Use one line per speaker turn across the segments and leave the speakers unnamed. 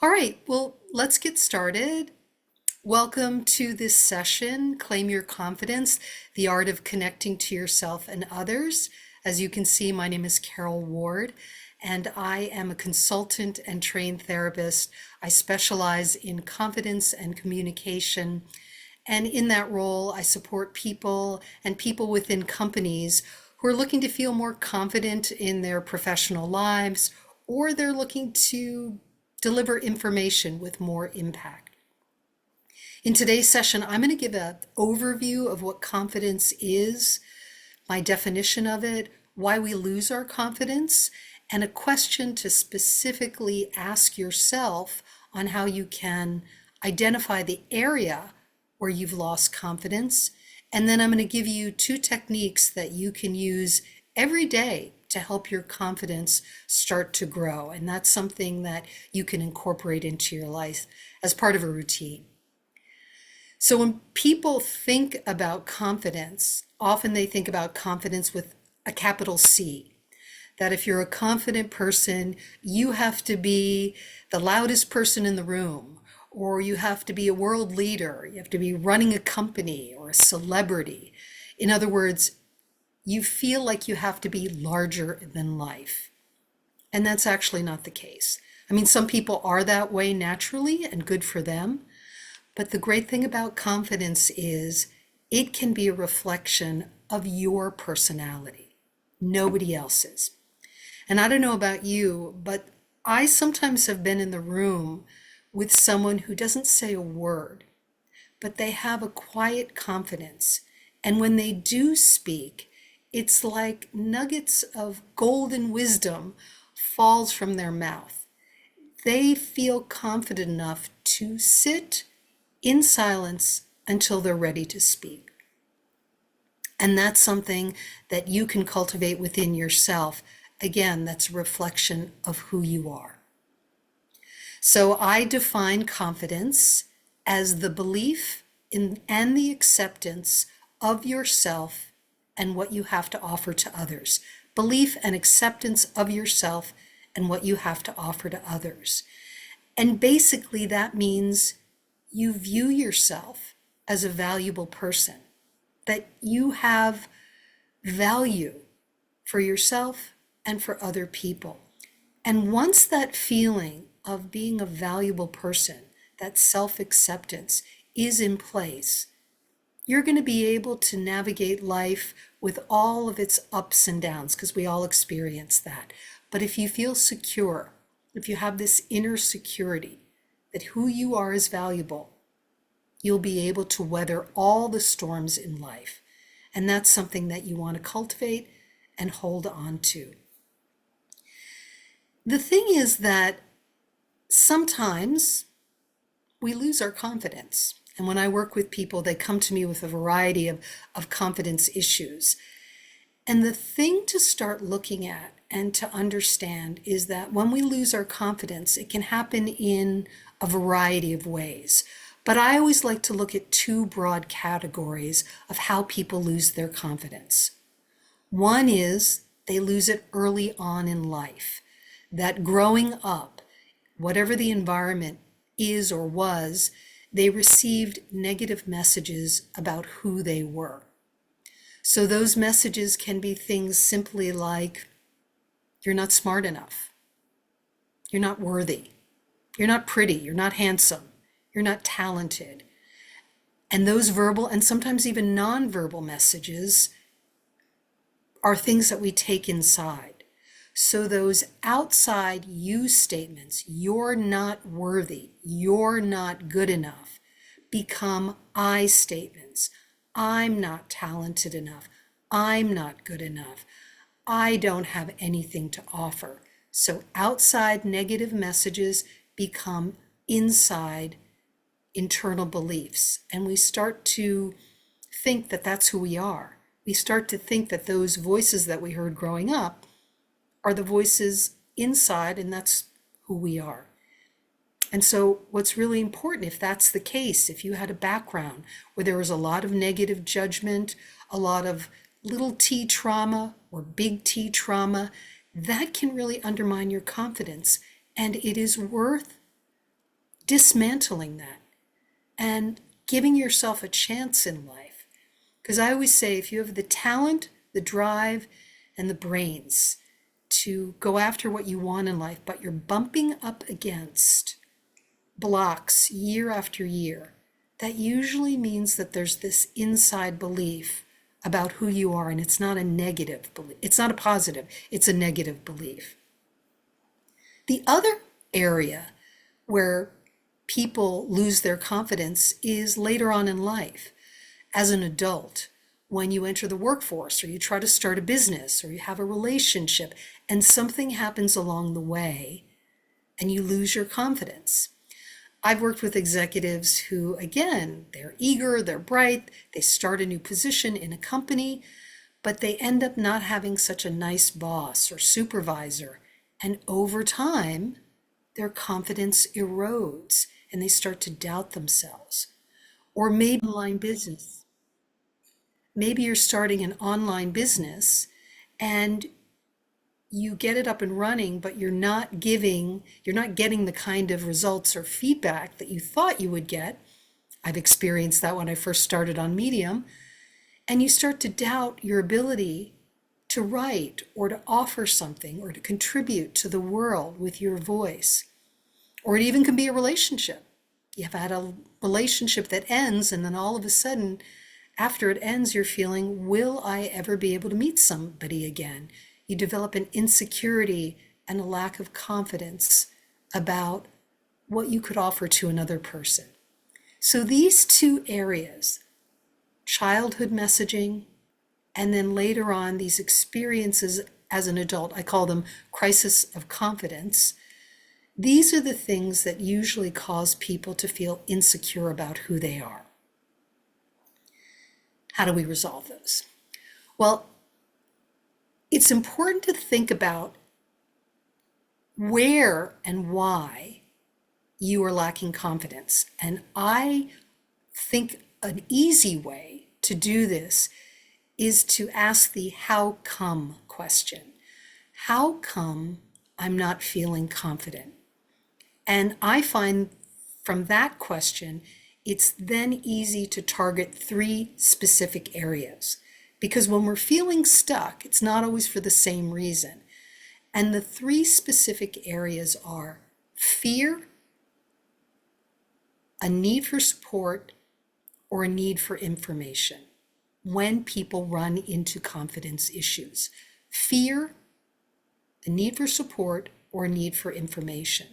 All right, well, let's get started. Welcome to this session, Claim Your Confidence, the Art of Connecting to Yourself and Others. As you can see, my name is Karol Ward, and I am a consultant and trained therapist. I specialize in confidence and communication, and in that role, I support people and people within companies who are looking to feel more confident in their professional lives, or they're looking to deliver information with more impact. In today's session, I'm going to give an overview of what confidence is, my definition of it, why we lose our confidence, and a question to specifically ask yourself on how you can identify the area where you've lost confidence. And then I'm going to give you two techniques that you can use every day to help your confidence start to grow. And that's something that you can incorporate into your life as part of a routine. So when people think about confidence, often they think about confidence with a capital C. That if you're a confident person, you have to be the loudest person in the room, or you have to be a world leader, you have to be running a company or a celebrity. In other words, you feel like you have to be larger than life. And that's actually not the case. I mean, some people are that way naturally, and good for them. But the great thing about confidence is it can be a reflection of your personality, nobody else's. And I don't know about you, but I sometimes have been in the room with someone who doesn't say a word, but they have a quiet confidence. And when they do speak, it's like nuggets of golden wisdom falls from their mouth. They feel confident enough to sit in silence until they're ready to speak. And that's something that you can cultivate within yourself. Again, that's a reflection of who you are. So I define confidence as the belief in and the acceptance of yourself and what you have to offer to others. Belief and acceptance of yourself and what you have to offer to others. And basically that means you view yourself as a valuable person, that you have value for yourself and for other people. And once that feeling of being a valuable person, that self-acceptance is in place, you're going to be able to navigate life with all of its ups and downs, because we all experience that. But if you feel secure, if you have this inner security that who you are is valuable, you'll be able to weather all the storms in life. And that's something that you want to cultivate and hold on to. The thing is that sometimes we lose our confidence. And when I work with people, they come to me with a variety of confidence issues. And the thing to start looking at and to understand is that when we lose our confidence, it can happen in a variety of ways. But I always like to look at two broad categories of how people lose their confidence. One is they lose it early on in life, that growing up, whatever the environment is or was, they received negative messages about who they were. So those messages can be things simply like, you're not smart enough, you're not worthy, you're not pretty, you're not handsome, you're not talented. And those verbal and sometimes even nonverbal messages are things that we take inside. So those outside you statements, you're not worthy, you're not good enough, become I statements. I'm not talented enough. I'm not good enough. I don't have anything to offer. So outside negative messages become inside internal beliefs. And we start to think that that's who we are. We start to think that those voices that we heard growing up are the voices inside, and that's who we are. And so what's really important, if that's the case, if you had a background where there was a lot of negative judgment, a lot of little t trauma or big T trauma, that can really undermine your confidence. And it is worth dismantling that and giving yourself a chance in life. Because I always say, if you have the talent, the drive, and the brains to go after what you want in life, but you're bumping up against blocks year after year, that usually means that there's this inside belief about who you are, and it's not a negative belief. It's not a positive, it's a negative belief. The other area where people lose their confidence is later on in life. As an adult, when you enter the workforce, or you try to start a business, or you have a relationship, and something happens along the way, and you lose your confidence. I've worked with executives who, again, they're eager, they're bright, they start a new position in a company, but they end up not having such a nice boss or supervisor. And over time, their confidence erodes and they start to doubt themselves. Or maybe online business. Maybe you're starting an online business and you get it up and running, but you're not getting the kind of results or feedback that you thought you would get. I've experienced that when I first started on Medium. And you start to doubt your ability to write or to offer something or to contribute to the world with your voice. Or it even can be a relationship. You've had a relationship that ends, and then all of a sudden, after it ends, you're feeling, will I ever be able to meet somebody again? You develop an insecurity and a lack of confidence about what you could offer to another person. So these two areas, childhood messaging, and then later on these experiences as an adult, I call them crisis of confidence. These are the things that usually cause people to feel insecure about who they are. How do we resolve those? Well, it's important to think about where and why you are lacking confidence. And I think an easy way to do this is to ask the how come question. How come I'm not feeling confident? And I find from that question, it's then easy to target 3 specific areas. Because when we're feeling stuck, it's not always for the same reason. And the 3 specific areas are fear, a need for support, or a need for information when people run into confidence issues. Fear, a need for support, or a need for information.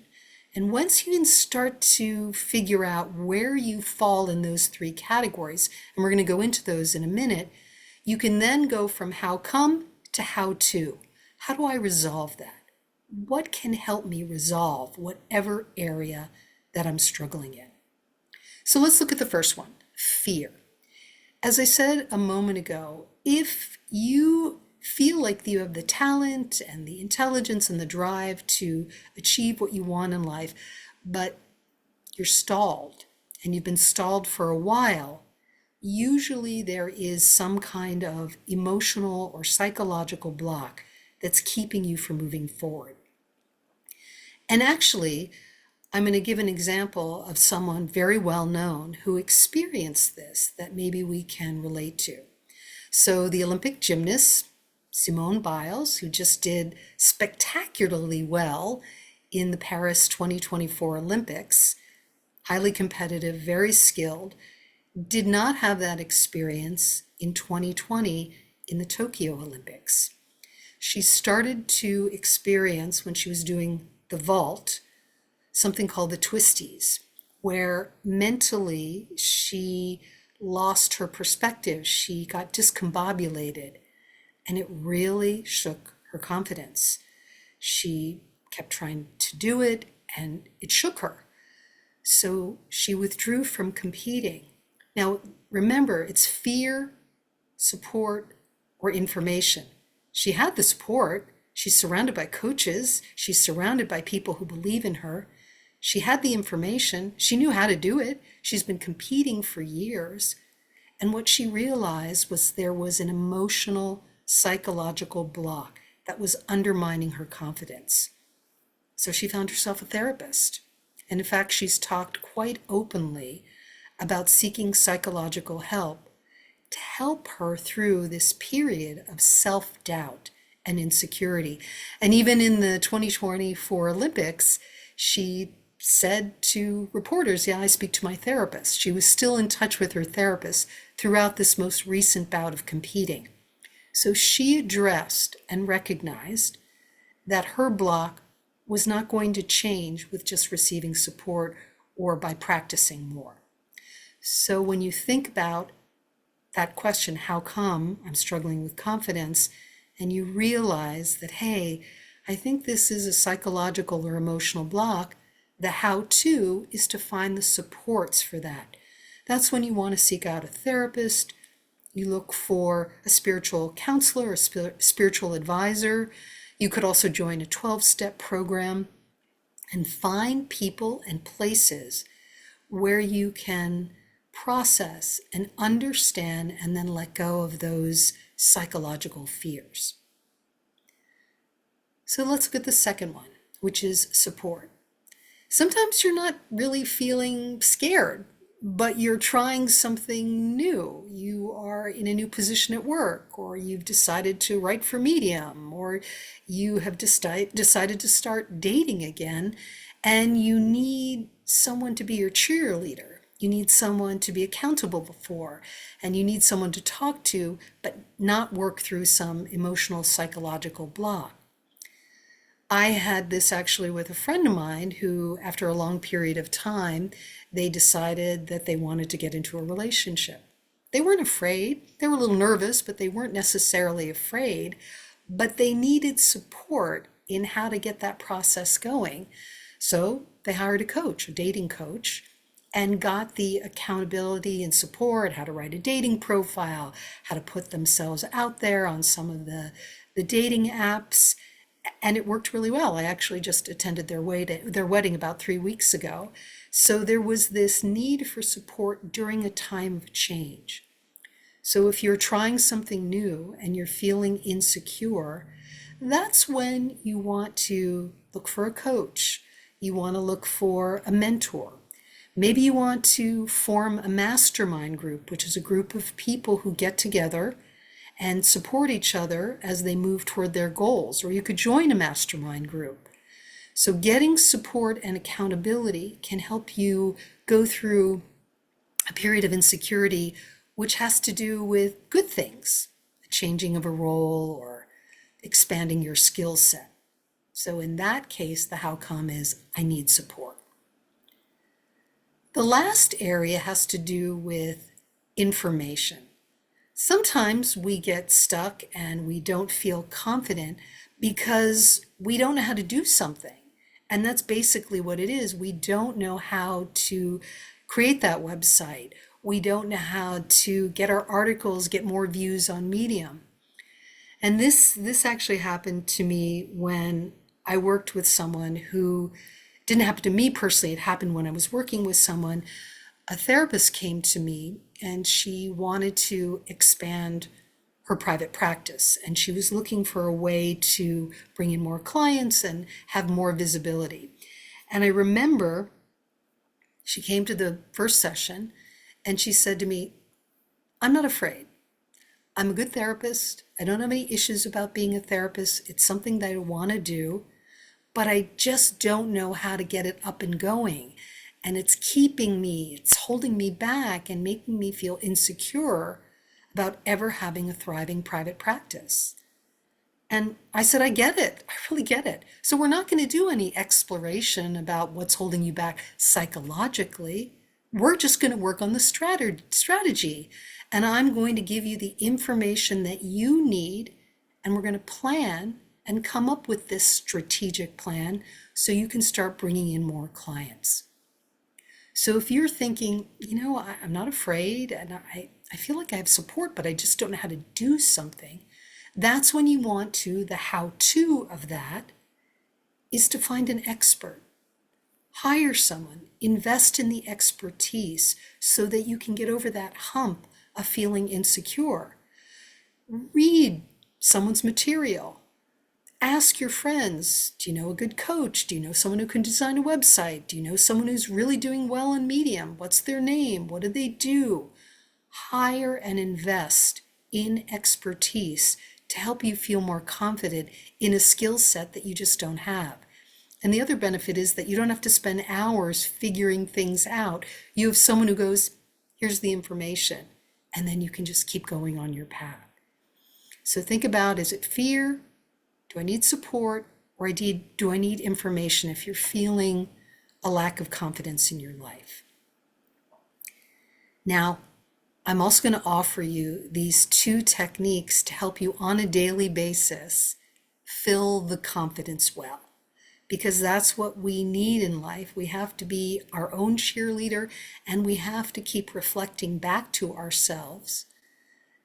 And once you can start to figure out where you fall in those 3 categories, and we're going to go into those in a minute, you can then go from how come to how to. How do I resolve that? What can help me resolve whatever area that I'm struggling in? So let's look at the first one, fear. As I said a moment ago, if you feel like you have the talent and the intelligence and the drive to achieve what you want in life, but you're stalled and you've been stalled for a while, usually there is some kind of emotional or psychological block that's keeping you from moving forward. And actually, I'm going to give an example of someone very well known who experienced this that maybe we can relate to. So the Olympic gymnast, Simone Biles, who just did spectacularly well in the Paris 2024 Olympics, highly competitive, very skilled, did not have that experience in 2020 in the Tokyo Olympics. She started to experience, when she was doing the vault, something called the twisties, where mentally she lost her perspective. She got discombobulated, and it really shook her confidence. She kept trying to do it, and it shook her. So she withdrew from competing. Now, remember, it's fear, support, or information. She had the support. She's surrounded by coaches. She's surrounded by people who believe in her. She had the information. She knew how to do it. She's been competing for years. And what she realized was there was an emotional, psychological block that was undermining her confidence. So she found herself a therapist. And in fact, she's talked quite openly about seeking psychological help to help her through this period of self-doubt and insecurity. And even in the 2024 Olympics, she said to reporters, yeah, I speak to my therapist. She was still in touch with her therapist throughout this most recent bout of competing. So she addressed and recognized that her block was not going to change with just receiving support or by practicing more. So when you think about that question, how come I'm struggling with confidence, and you realize that, hey, I think this is a psychological or emotional block, the how-to is to find the supports for that. That's when you want to seek out a therapist. You look for a spiritual counselor, a spiritual advisor. You could also join a 12-step program and find people and places where you can process and understand and then let go of those psychological fears. So let's look at the second one, which is support. Sometimes you're not really feeling scared, but you're trying something new. You are in a new position at work, or you've decided to write for Medium, or you have decided to start dating again, and you need someone to be your cheerleader. You need someone to be accountable for, and you need someone to talk to, but not work through some emotional, psychological block. I had this actually with a friend of mine who, after a long period of time, they decided that they wanted to get into a relationship. They weren't afraid. They were a little nervous, but they weren't necessarily afraid. But they needed support in how to get that process going. So they hired a coach, a dating coach, and got the accountability and support, how to write a dating profile, how to put themselves out there on some of the dating apps. And it worked really well. I actually just attended their wedding about 3 weeks ago. So there was this need for support during a time of change. So if you're trying something new and you're feeling insecure, that's when you want to look for a coach. You want to look for a mentor. Maybe you want to form a mastermind group, which is a group of people who get together and support each other as they move toward their goals. Or you could join a mastermind group. So getting support and accountability can help you go through a period of insecurity, which has to do with good things, a changing of a role or expanding your skill set. So in that case, the how come is I need support. The last area has to do with information. Sometimes we get stuck and we don't feel confident because we don't know how to do something. And that's basically what it is. We don't know how to create that website. We don't know how to get our articles, get more views on Medium. And this actually happened to me when I worked with someone who didn't happen to me personally. It happened when I was working with someone. A therapist came to me and she wanted to expand her private practice, and she was looking for a way to bring in more clients and have more visibility. And I remember she came to the first session and she said to me, I'm not afraid. I'm a good therapist. I don't have any issues about being a therapist. It's something that I want to do, but I just don't know how to get it up and going. And it's holding me back and making me feel insecure about ever having a thriving private practice. And I said, I get it. I really get it. So we're not going to do any exploration about what's holding you back psychologically. We're just going to work on the strategy. And I'm going to give you the information that you need. And we're going to plan and come up with this strategic plan so you can start bringing in more clients. So if you're thinking, I'm not afraid and I feel like I have support, but I just don't know how to do something, that's when you want to, the how-to of that is to find an expert. Hire someone, invest in the expertise so that you can get over that hump of feeling insecure. Read someone's material. Ask your friends, do you know a good coach? Do you know someone who can design a website? Do you know someone who's really doing well in Medium? What's their name? What do they do? Hire and invest in expertise to help you feel more confident in a skill set that you just don't have. And the other benefit is that you don't have to spend hours figuring things out. You have someone who goes, here's the information, and then you can just keep going on your path. So think about, is it fear? Do I need support? Or do I need information if you're feeling a lack of confidence in your life? Now, I'm also going to offer you these 2 techniques to help you on a daily basis fill the confidence well, because that's what we need in life. We have to be our own cheerleader, and we have to keep reflecting back to ourselves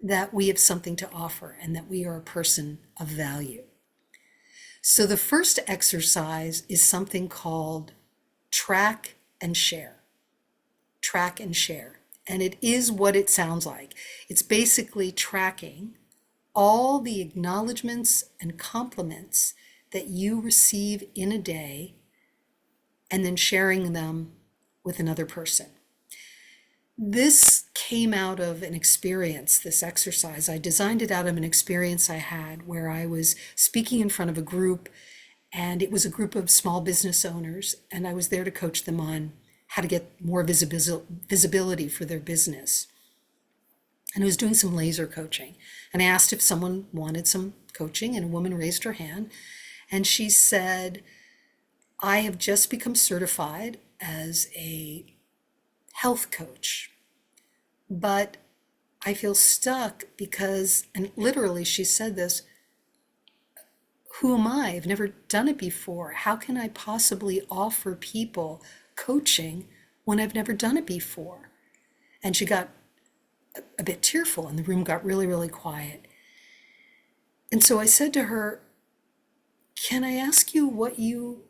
that we have something to offer and that we are a person of value. So the first exercise is something called track and share. Track and share. And it is what it sounds like. It's basically tracking all the acknowledgments and compliments that you receive in a day and then sharing them with another person. This came out of an experience, this exercise. I designed it out of an experience I had where I was speaking in front of a group, and it was a group of small business owners, and I was there to coach them on how to get more visibility for their business. And I was doing some laser coaching. And I asked if someone wanted some coaching, and a woman raised her hand. And she said, I have just become certified as a health coach, but I feel stuck because, and literally she said this, who am I? I've never done it before. How can I possibly offer people coaching when I've never done it before? And she got a bit tearful, and the room got really, really quiet. And so I said to her, can I ask you what you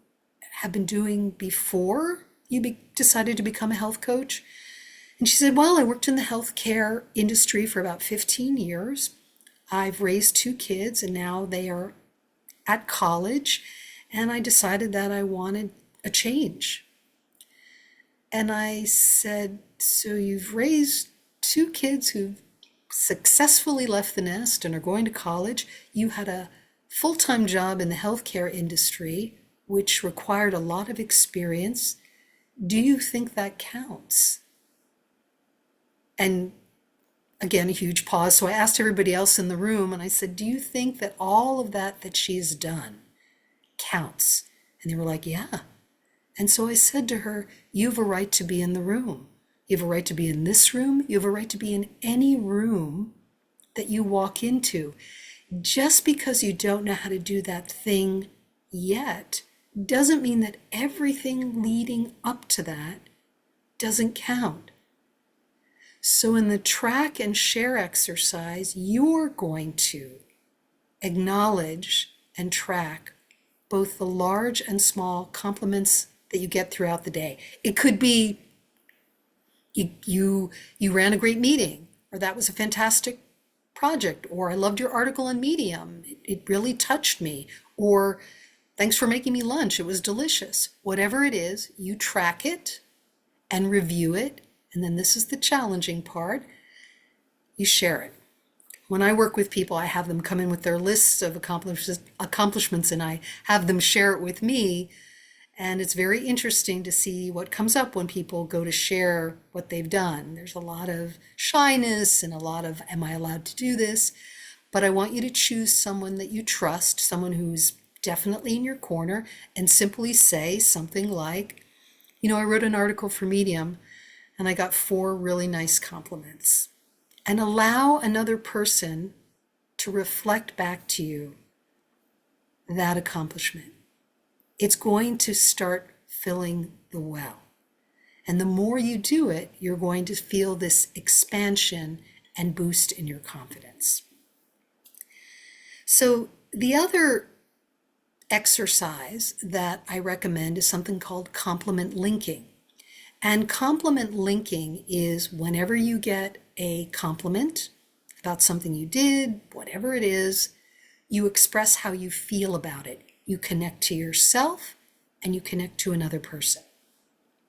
have been doing before you decided to become a health coach? And she said, well, I worked in the healthcare industry for about 15 years. I've raised 2 kids, and now they are at college, and I decided that I wanted a change. And I said, so you've raised 2 kids who've successfully left the nest and are going to college. You had a full-time job in the healthcare industry, which required a lot of experience. Do you think that counts? And again, a huge pause. So I asked everybody else in the room, and I said, do you think that all of that she's done counts? And they were like, yeah. And so I said to her, you have a right to be in the room. You have a right to be in this room. You have a right to be in any room that you walk into. Just because you don't know how to do that thing yet doesn't mean that everything leading up to that doesn't count. So in the track and share exercise, you're going to acknowledge and track both the large and small compliments that you get throughout the day. It could be you ran a great meeting, or that was a fantastic project, or I loved your article on Medium. It really touched me, or thanks for making me lunch. It was delicious. Whatever it is, you track it and review it. And then this is the challenging part. You share it. When I work with people, I have them come in with their lists of accomplishments, and I have them share it with me. And it's very interesting to see what comes up when people go to share what they've done. There's a lot of shyness and a lot of, am I allowed to do this? But I want you to choose someone that you trust, someone who's definitely in your corner, and simply say something like, I wrote an article for Medium, and I got 4 really nice compliments. And allow another person to reflect back to you that accomplishment. It's going to start filling the well. And the more you do it, you're going to feel this expansion and boost in your confidence. So the other exercise that I recommend is something called compliment linking. And compliment linking is whenever you get a compliment about something you did, whatever it is, You express how you feel about it. You connect to yourself and you connect to another person.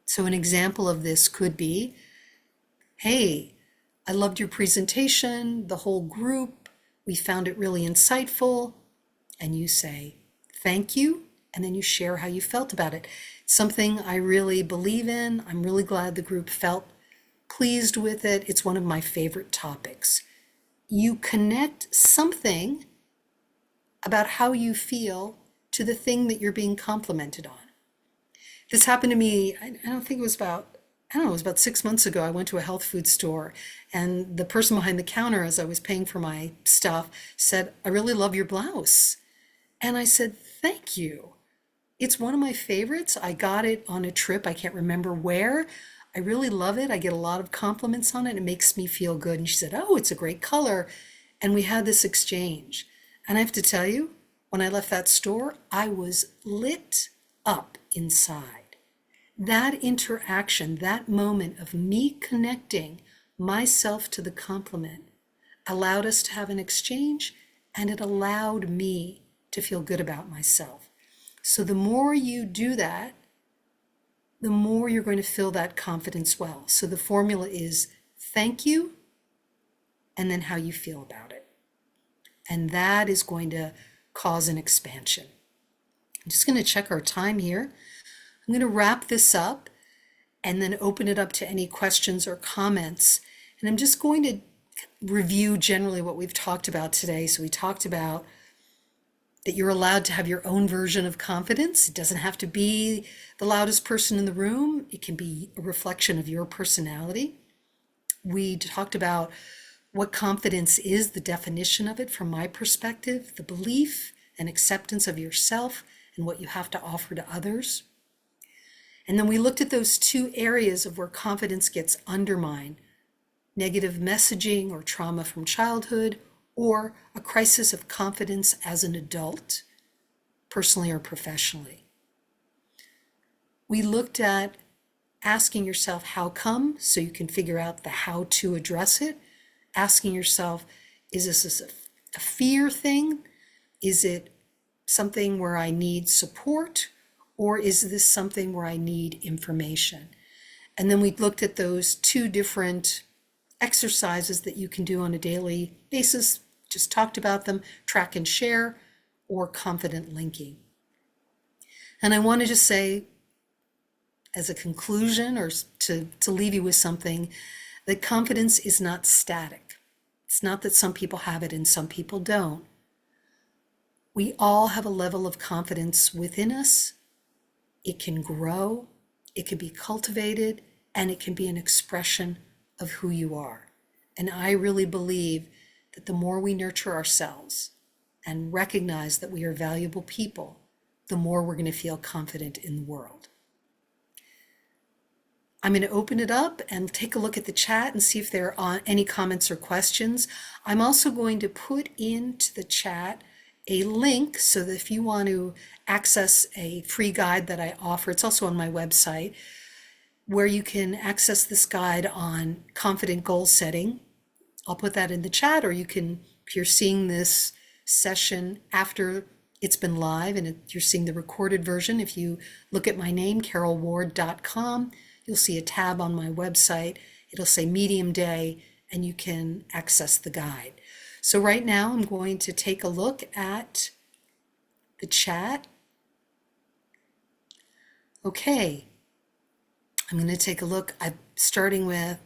So an example of this could be, hey, I loved your presentation, the whole group, we found it really insightful. And you say, thank you. And then you share how you felt about it. It's something I really believe in. I'm really glad the group felt pleased with it. It's one of my favorite topics. You connect something about how you feel to the thing that you're being complimented on. This happened to me, I don't think it was about, I don't know, it was about 6 months ago. I went to a health food store and the person behind the counter, as I was paying for my stuff, said, I really love your blouse. And I said, thank you. It's one of my favorites. I got it on a trip. I can't remember where. I really love it. I get a lot of compliments on it. It makes me feel good. And she said, oh, it's a great color. And we had this exchange. And I have to tell you, when I left that store, I was lit up inside. That interaction, that moment of me connecting myself to the compliment allowed us to have an exchange, and it allowed me to feel good about myself. So the more you do that, the more you're going to fill that confidence well. So the formula is thank you, and then how you feel about it. And that is going to cause an expansion. I'm just going to check our time here. I'm going to wrap this up and then open it up to any questions or comments. And I'm just going to review generally what we've talked about today. So we talked about that you're allowed to have your own version of confidence. It doesn't have to be the loudest person in the room. It can be a reflection of your personality. We talked about what confidence is, the definition of it from my perspective, the belief and acceptance of yourself and what you have to offer to others. And then we looked at those two areas of where confidence gets undermined: negative messaging or trauma from childhood, or a crisis of confidence as an adult, personally or professionally. We looked at asking yourself how come, so you can figure out the how to address it. Asking yourself, is this a fear thing? Is it something where I need support? Or is this something where I need information? And then we looked at those two different exercises that you can do on a daily basis, just talked about them: track and share or confident linking. And I want to just say, as a conclusion, or to leave you with something, that confidence is not static. It's not that some people have it and some people don't. We all have a level of confidence within us. It can grow, it can be cultivated, and it can be an expression of who you are. And I really believe that the more we nurture ourselves and recognize that we are valuable people, the more we're going to feel confident in the world. I'm going to open it up and take a look at the chat and see if there are any comments or questions. I'm also going to put into the chat a link so that if you want to access a free guide that I offer, it's also on my website, where you can access this guide on confident goal setting. I'll put that in the chat, or you can, if you're seeing this session after it's been live and you're seeing the recorded version, if you look at my name, karolward.com, you'll see a tab on my website. It'll say Medium Day, and you can access the guide. So right now I'm going to take a look at the chat. Okay, I'm going to take a look. I'm starting with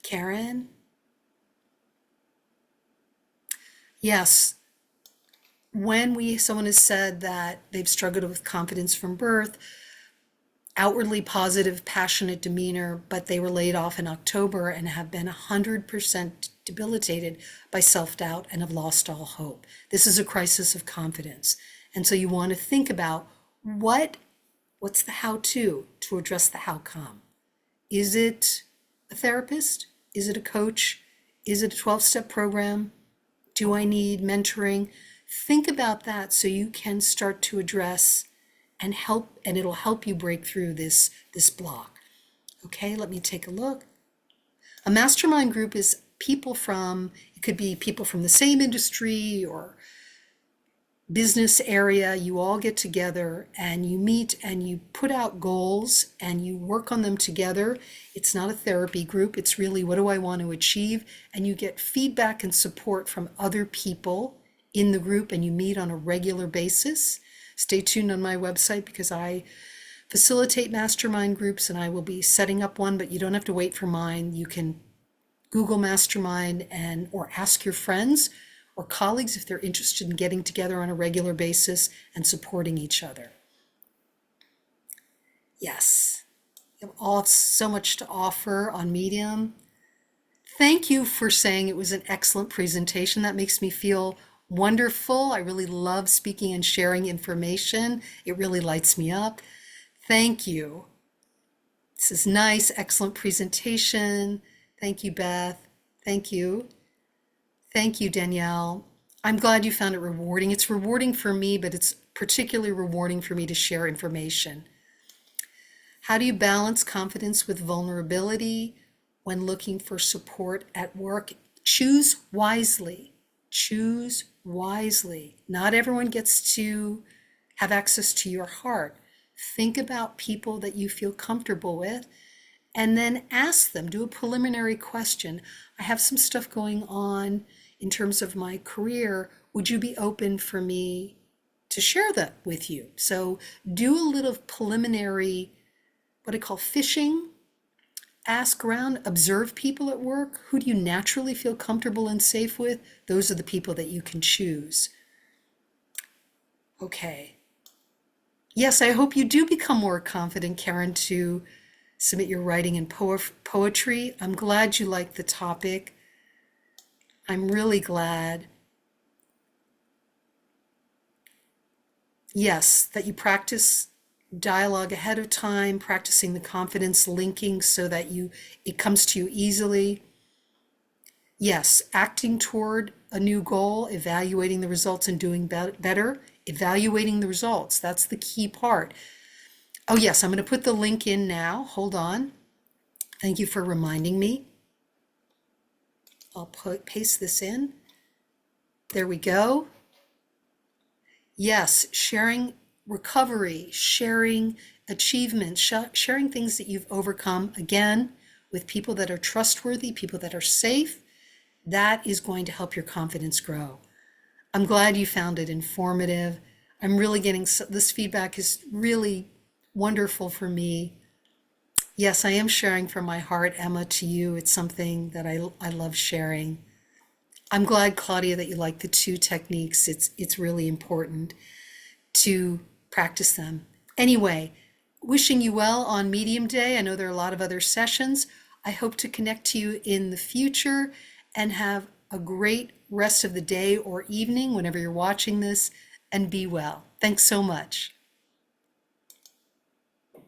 Karen. Yes, when someone has said that they've struggled with confidence from birth, outwardly positive, passionate demeanor, but they were laid off in October and have been 100% debilitated by self-doubt and have lost all hope. This is a crisis of confidence. And so you want to think about what's the how-to address the how-come. Is it a therapist? Is it a coach? Is it a 12-step program? Do I need mentoring? Think about that so you can start to address and help, and it'll help you break through this block. Okay, let me take a look. A mastermind group is people from, It could be people from the same industry or business area. You all get together and you meet and you put out goals and you work on them together. It's not a therapy group. It's really, what do I want to achieve? And you get feedback and support from other people in the group, and you meet on a regular basis. Stay tuned on my website because I facilitate mastermind groups and I will be setting up one, but you don't have to wait for mine. You can Google mastermind or ask your friends or colleagues if they're interested in getting together on a regular basis and supporting each other. Yes, you have all so much to offer on Medium. Thank you for saying it was an excellent presentation. That makes me feel wonderful. I really love speaking and sharing information. It really lights me up. Thank you. This is nice, excellent presentation. Thank you, Beth. Thank you. Thank you, Danielle. I'm glad you found it rewarding. It's rewarding for me, but it's particularly rewarding for me to share information. How do you balance confidence with vulnerability when looking for support at work? Choose wisely. Choose wisely. Not everyone gets to have access to your heart. Think about people that you feel comfortable with and then ask them, do a preliminary question. I have some stuff going on in terms of my career. Would you be open for me to share that with you? So do a little preliminary, what I call fishing. Ask around, observe people at work. Who do you naturally feel comfortable and safe with? Those are the people that you can choose. Okay. Yes, I hope you do become more confident, Karen, to submit your writing and poetry. I'm glad you like the topic. I'm really glad. Yes, that you practice dialogue ahead of time, practicing the confidence linking so that it comes to you easily. Yes, acting toward a new goal, evaluating the results and doing better, evaluating the results. That's the key part. Oh yes, I'm going to put the link in now. Hold on. Thank you for reminding me. I'll paste this in. There we go. Yes, sharing recovery, sharing achievements, sharing things that you've overcome, again, with people that are trustworthy, people that are safe. That is going to help your confidence grow. I'm glad you found it informative. I'm really getting, this feedback is really wonderful for me. Yes, I am sharing from my heart, Emma, to you. It's something that I love sharing. I'm glad, Claudia, that you like the two techniques. It's really important to practice them. Anyway, wishing you well on Medium Day. I know there are a lot of other sessions. I hope to connect to you in the future and have a great rest of the day or evening whenever you're watching this, and be well. Thanks so much.